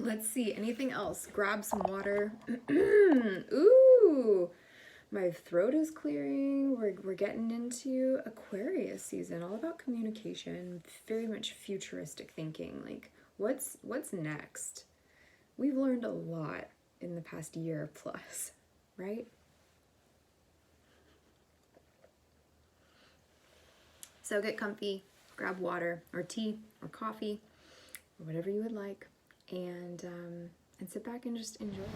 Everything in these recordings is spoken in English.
Let's see, anything else? Grab some water. Ooh, my throat is clearing. We're getting into Aquarius season, all about communication, very much futuristic thinking. Like, what's next? We've learned a lot in the past year plus, right? So get comfy, grab water or tea or coffee or whatever you would like, and sit back and just enjoy it.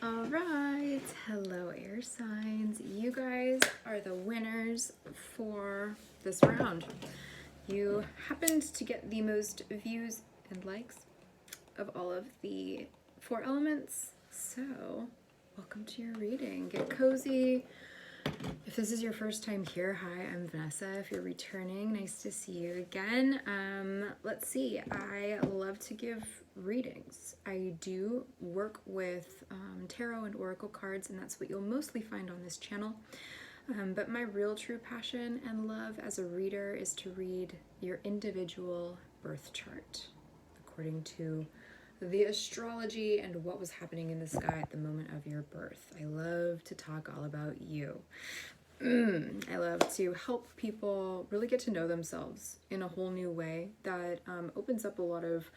Alright, hello air signs. You guys are the winners for this round. You happened to get the most views and likes of all of the 4 elements, so welcome to your reading. Get cozy. If this is your first time here, hi, I'm Vanessa. If you're returning, nice to see you again. Let's see, I love to give readings. I do work with tarot and oracle cards, and that's what you'll mostly find on this channel. But my real true passion and love as a reader is to read your individual birth chart according to the astrology and what was happening in the sky at the moment of your birth. I love to talk all about you. I love to help people really get to know themselves in a whole new way that opens up a lot of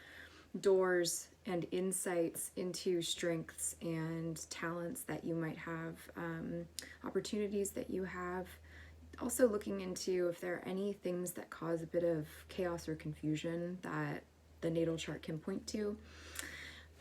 doors and insights into strengths and talents that you might have, opportunities that you have. Also looking into if there are any things that cause a bit of chaos or confusion that the natal chart can point to.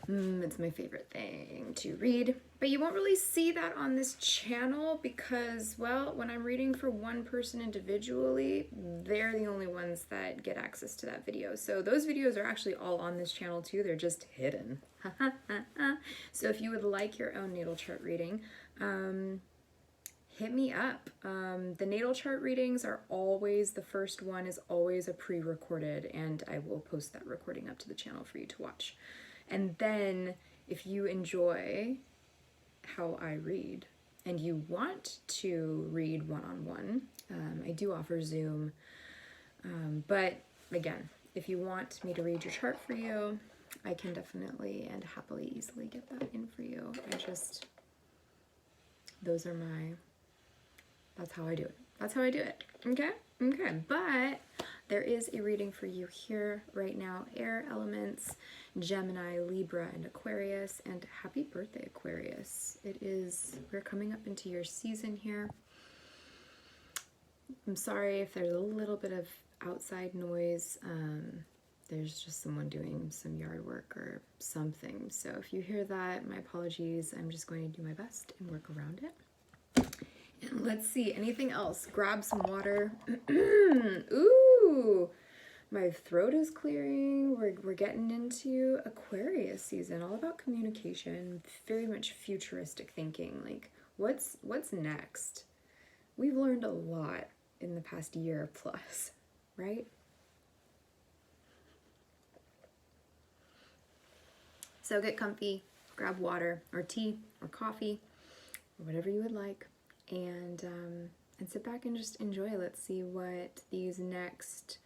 It's my favorite thing to read, but you won't really see that on this channel because, well, when I'm reading for one person individually, they're the only ones that get access to that video. So those videos are actually all on this channel too. They're just hidden. So if you would like your own natal chart reading, hit me up. The natal chart readings are always, the first one is always a pre-recorded, and I will post that recording up to the channel for you to watch. And then if you enjoy how I read and you want to read one-on-one, I do offer Zoom. But again, if you want me to read your chart for you, I can definitely and happily easily get that in for you. That's how I do it. That's how I do it. Okay? Okay. But there is a reading for you here right now. Air elements, Gemini, Libra, and Aquarius. And happy birthday, Aquarius. We're coming up into your season here. I'm sorry if there's a little bit of outside noise. There's just someone doing some yard work or something. So if you hear that, my apologies. I'm just going to do my best and work around it. And let's see, anything else? Grab some water. Ooh, my throat is clearing. We're getting into Aquarius season, all about communication, very much futuristic thinking. Like, what's next? We've learned a lot in the past year plus, right? So get comfy, grab water or tea or coffee or whatever you would like, and sit back and just enjoy. Let's see what these next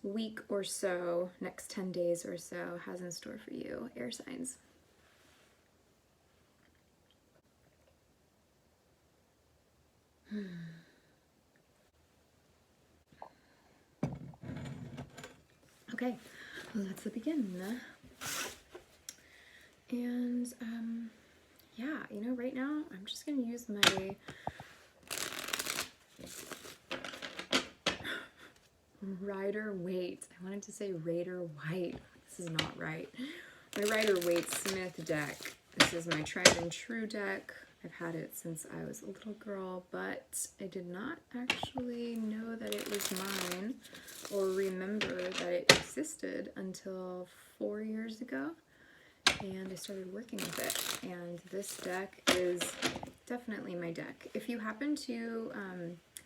week or so, next 10 days or so has in store for you, air signs. Okay, let's begin. And yeah, right now I'm just gonna use my Rider-Waite. I wanted to say Raider-White. This is not right. My Rider-Waite Smith deck. This is my tried and true deck. I've had it since I was a little girl, but I did not actually know that it was mine or remember that it existed until 4 years ago. And I started working with it. And this deck is definitely my deck. If you happen to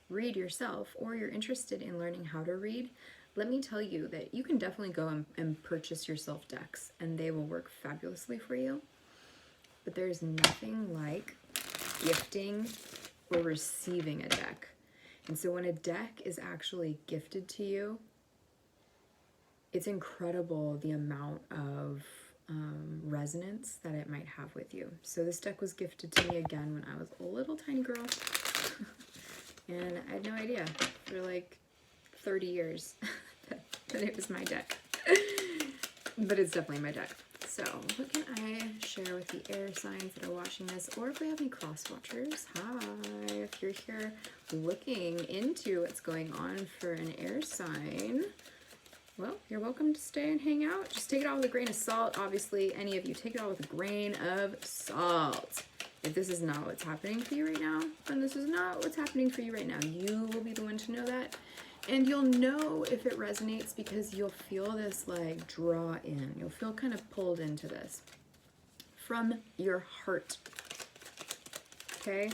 read yourself, or you're interested in learning how to read, let me tell you that you can definitely go and purchase yourself decks, and they will work fabulously for you. But there's nothing like gifting or receiving a deck. And so when a deck is actually gifted to you, it's incredible the amount of resonance that it might have with you. So this deck was gifted to me again when I was a little tiny girl. And I had no idea for like 30 years that it was my deck. But it's definitely my deck. So what can I share with the air signs that are watching this? Or if we have any cross watchers, hi. If you're here looking into what's going on for an air sign, well, you're welcome to stay and hang out. Just take it all with a grain of salt. Obviously, any of you, take it all with a grain of salt. If this is not what's happening for you right now, then this is not what's happening for you right now. You will be the one to know that. And you'll know if it resonates because you'll feel this like draw in. You'll feel kind of pulled into this from your heart. Okay?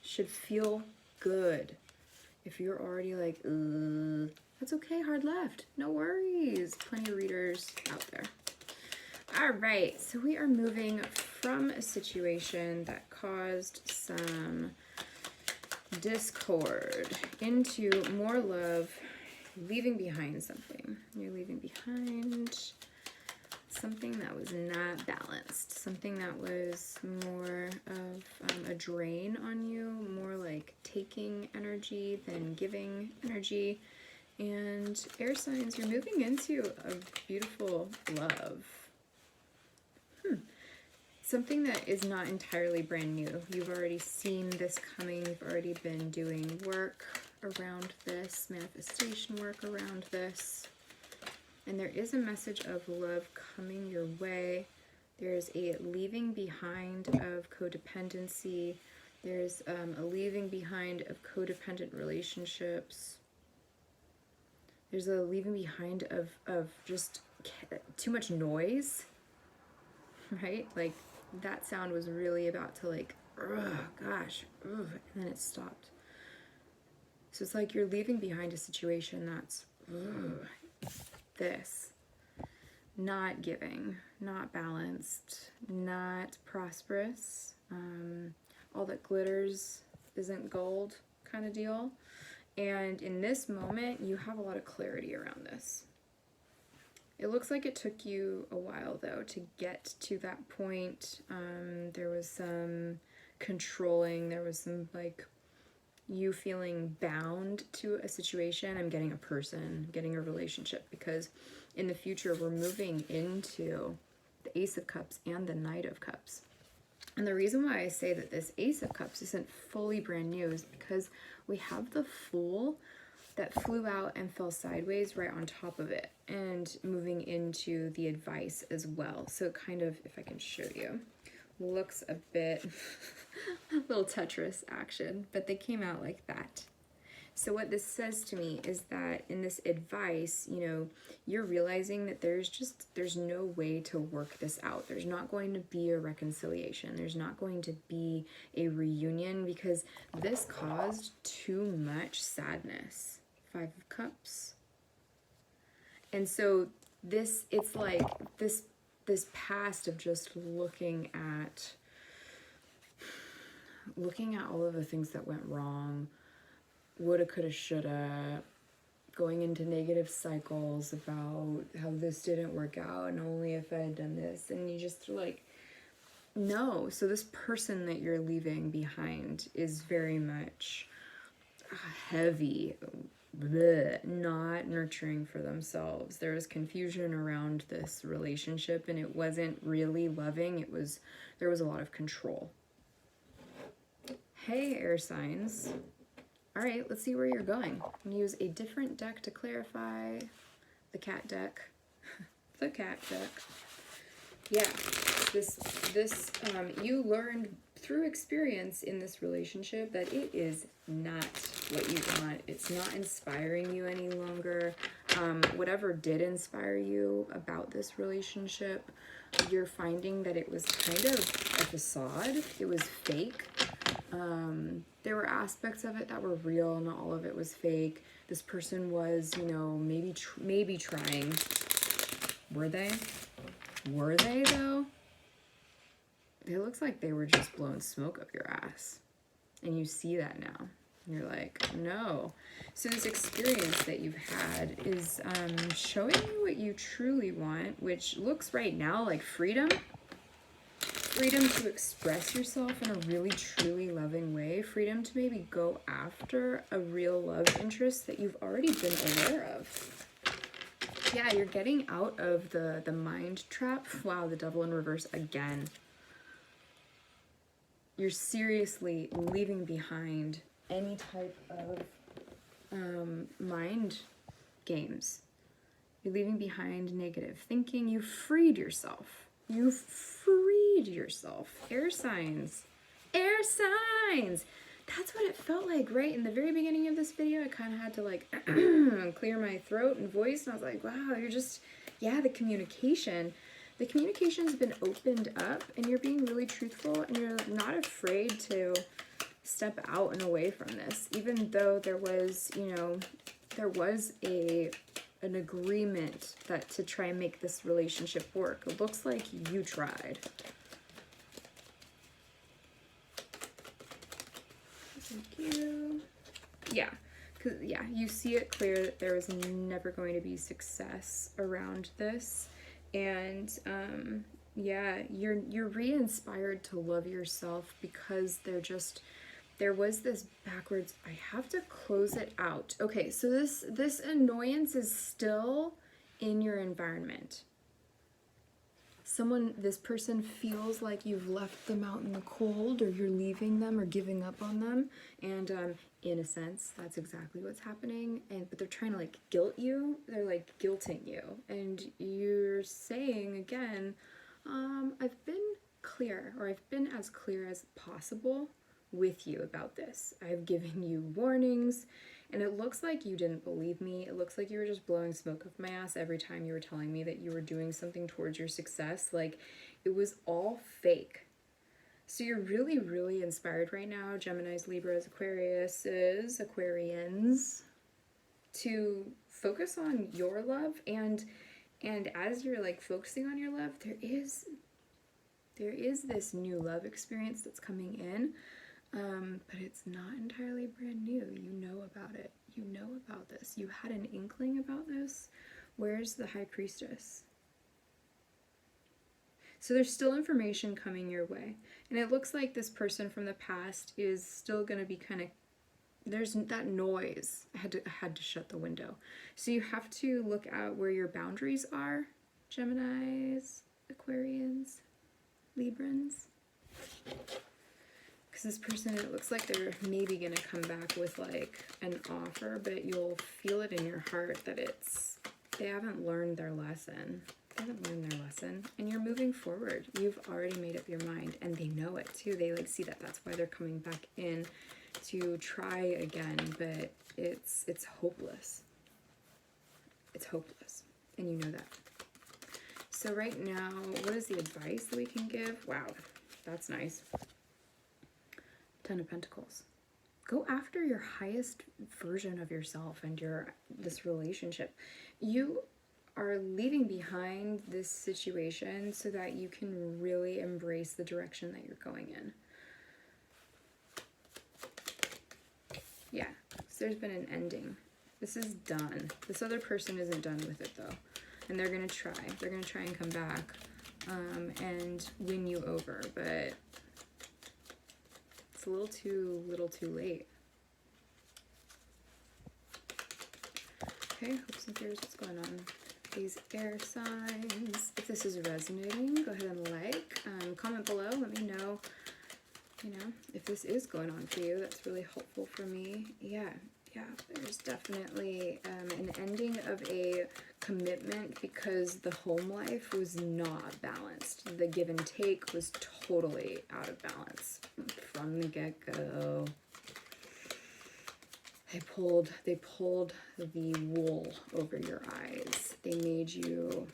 Should feel good. If you're already like, that's okay, hard left. No worries. Plenty of readers out there. All right, so we are moving from a situation that caused some discord into more love, leaving behind something. You're leaving behind something that was not balanced, something that was more of a drain on you, more like taking energy than giving energy. And air signs, you're moving into a beautiful love. Something that is not entirely brand new. You've already seen this coming. You've already been doing work around this, manifestation work around this. And there is a message of love coming your way. There's a leaving behind of codependency. There's a leaving behind of codependent relationships. There's a leaving behind of just too much noise, right? Like that sound was really about to like, gosh, and then it stopped. So it's like you're leaving behind a situation that's this, not giving, not balanced, not prosperous, all that glitters isn't gold kind of deal. And in this moment, you have a lot of clarity around this. It looks like it took you a while, though, to get to that point. There was some controlling. There was some, like, you feeling bound to a situation. I'm getting a person, getting a relationship, because in the future, we're moving into the Ace of Cups and the Knight of Cups. And the reason why I say that this Ace of Cups isn't fully brand new is because we have the Fool that flew out and fell sideways right on top of it, and moving into the advice as well. So kind of, if I can show you, looks a bit a little Tetris action, but they came out like that. So what this says to me is that in this advice, you know, you're realizing that there's no way to work this out. There's not going to be a reconciliation. There's not going to be a reunion because this caused too much sadness. 5 of Cups. And so it's like this past of just looking at all of the things that went wrong, woulda, coulda, shoulda, going into negative cycles about how this didn't work out and only if I had done this. And you just like, no. So this person that you're leaving behind is very much heavy, not nurturing for themselves. There was confusion around this relationship and it wasn't really loving. There was a lot of control. Hey, air signs. All right, let's see where you're going. I'm gonna use a different deck to clarify. The cat deck. The cat deck. Yeah, this you learned through experience in this relationship that it is not what you want. It's not inspiring you any longer. Whatever did inspire you about this relationship, you're finding that it was kind of a facade. It was fake. There were aspects of it that were real, not all of it was fake. This person was, you know, maybe trying. Were they? Were they though? It looks like they were just blowing smoke up your ass. And you see that now. You're like, no. So this experience that you've had is showing you what you truly want, which looks right now like freedom. Freedom to express yourself in a really, truly loving way. Freedom to maybe go after a real love interest that you've already been aware of. Yeah, you're getting out of the mind trap. Wow, the devil in reverse again. You're seriously leaving behind any type of mind games. You're leaving behind negative thinking. You've freed yourself. You've freed yourself. Air signs. Air signs! That's what it felt like, right? In the very beginning of this video, I kind of had to like clear my throat and voice. And I was like, wow, you're just, yeah, the communication's been opened up and you're being really truthful and you're not afraid to step out and away from this. Even though there was, you know, there was an agreement that to try and make this relationship work. It looks like you tried. Thank you. Yeah, because yeah, you see it clear that there was never going to be success around this, and yeah, you're re-inspired to love yourself because there was this backwards, I have to close it out. Okay, so this annoyance is still in your environment. This person feels like you've left them out in the cold, or you're leaving them or giving up on them. And in a sense, that's exactly what's happening. But they're trying to like guilt you. They're like guilting you. And you're saying again, I've been clear, or I've been as clear as possible with you about this. I've given you warnings, and it looks like you didn't believe me. It looks like you were just blowing smoke up my ass every time you were telling me that you were doing something towards your success. Like, it was all fake. So you're really, really inspired right now, Geminis, Libras, Aquarians, to focus on your love. And as you're like focusing on your love, there is this new love experience that's coming in. But it's not entirely brand new. You know about it. You know about this. You had an inkling about this. Where's the High Priestess? So there's still information coming your way. And it looks like this person from the past is still going to be kind of, there's that noise. I had to shut the window. So you have to look at where your boundaries are. Geminis, Aquarians, Librans. Because this person, it looks like they're maybe going to come back with like an offer, but you'll feel it in your heart that they haven't learned their lesson. They haven't learned their lesson, and you're moving forward. You've already made up your mind, and they know it too. They like see that. That's why they're coming back in to try again, but it's hopeless. It's hopeless, and you know that. So right now, what is the advice that we can give? Wow, that's nice. 10 of Pentacles. Go after your highest version of yourself and this relationship. You are leaving behind this situation so that you can really embrace the direction that you're going in. Yeah, so there's been an ending. This is done. This other person isn't done with it though. And they're gonna try. They're gonna try and come back and win you over, but a little too late. Okay, hopes and fears, what's going on? These air signs. If this is resonating, go ahead and like, comment below, let me know, if this is going on for you. That's really helpful for me. Yeah, there's definitely an ending of a commitment because the home life was not balanced. The give and take was totally out of balance from the get-go. They pulled the wool over your eyes. They made you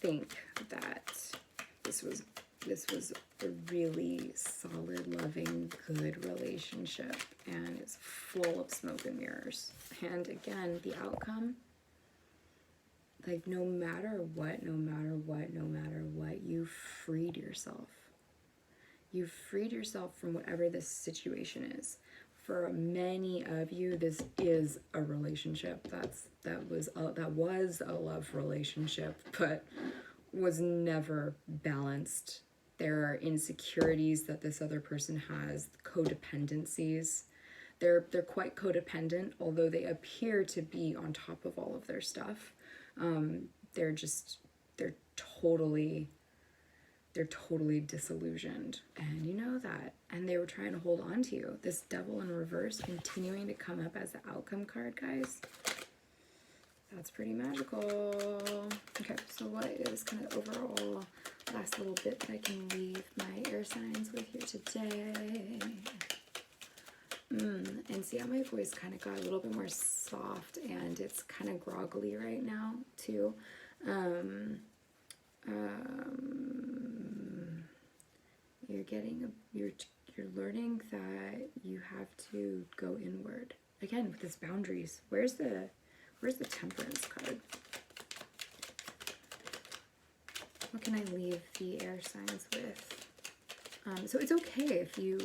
think that this was this was a really solid, loving, good relationship, and it's full of smoke and mirrors. And again, the outcome, like no matter what, you freed yourself. You freed yourself from whatever this situation is. For many of you, this is a relationship. That was a love relationship, but was never balanced. There are insecurities that this other person has, codependencies. They're quite codependent, although they appear to be on top of all of their stuff. They're totally disillusioned, and you know that, and they were trying to hold on to you. This Devil in reverse continuing to come up as the outcome card, guys. That's pretty magical. Okay, so what is kind of overall last little bit that I can leave my air signs with here today? And see how my voice kind of got a little bit more soft, and it's kind of groggly right now too. You're learning that you have to go inward again with this boundaries. Where's the Temperance card? What can I leave the air signs with? So it's okay if you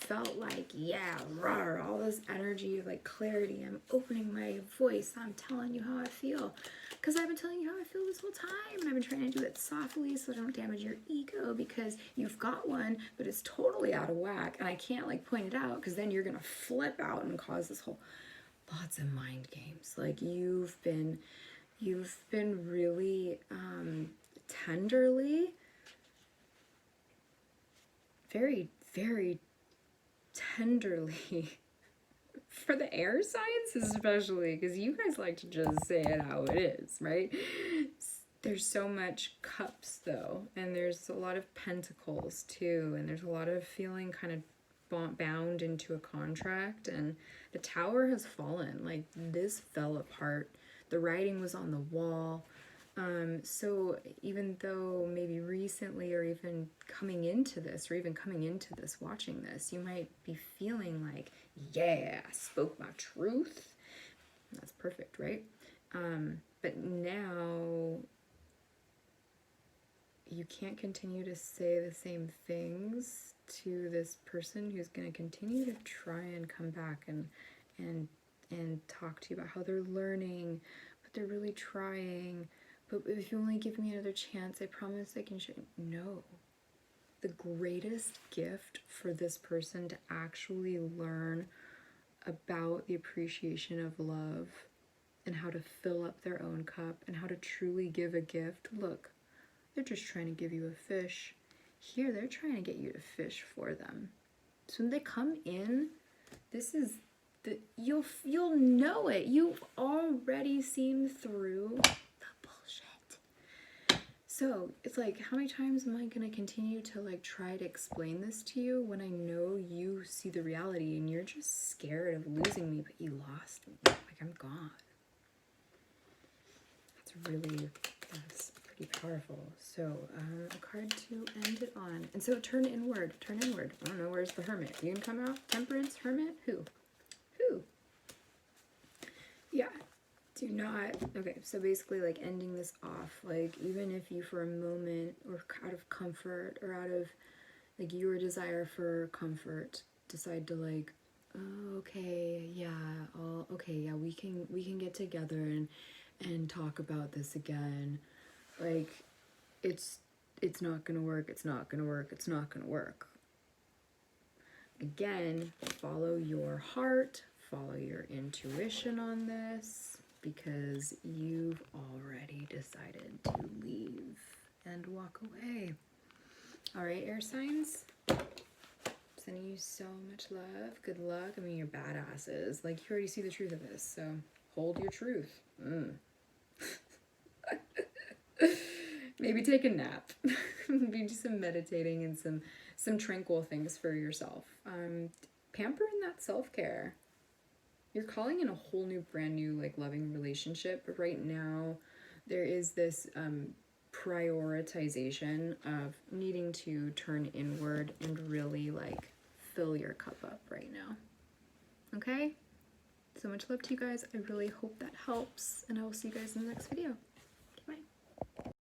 felt like, yeah, rawr, all this energy of like clarity. I'm opening my voice. I'm telling you how I feel. Because I've been telling you how I feel this whole time. I've been trying to do it softly so I don't damage your ego, because you've got one, but it's totally out of whack. And I can't like point it out, because then you're going to flip out and cause this whole, lots of mind games. Like you've been really tenderly, very, very tenderly, for the air signs especially, because you guys like to just say it how it is, right? There's so much cups though, and there's a lot of pentacles too, and there's a lot of feeling kind of bound into a contract, and the tower has fallen. Like this fell apart. The writing was on the wall. So even though maybe recently, or even coming into this, watching this, you might be feeling like, yeah, I spoke my truth. That's perfect, right? But now you can't continue to say the same things to this person who's going to continue to try and come back and talk to you about how they're learning, but they're really trying. But if you only give me another chance, I promise I can show you. No. The greatest gift for this person to actually learn about the appreciation of love and how to fill up their own cup and how to truly give a gift. Look, they're just trying to give you a fish. Here, they're trying to get you to fish for them. So when they come in, this is you'll know it. You've already seen through the bullshit. So it's like, how many times am I gonna continue to like try to explain this to you when I know you see the reality and you're just scared of losing me, but you lost me. Like, I'm gone. That's pretty powerful. So a card to end it on. And so turn inward. I don't know, where's the Hermit? You can come out. Temperance, Hermit, who? Yeah, do not. Okay, so basically like ending this off, like even if you for a moment, or out of comfort, or out of like your desire for comfort, decide to like, oh, okay, yeah, we can get together and talk about this again. Like it's not gonna work. Again, follow your heart, follow your intuition on this, because you've already decided to leave and walk away. All right, air signs, sending you so much love. Good luck. I mean, you're badasses. Like, you already see the truth of this, so hold your truth. Maybe take a nap. Maybe do some meditating and some tranquil things for yourself. Pampering that self-care. You're calling in a whole new, brand new, like, loving relationship. But right now, there is this prioritization of needing to turn inward and really like fill your cup up right now. Okay? So much love to you guys. I really hope that helps, and I will see you guys in the next video.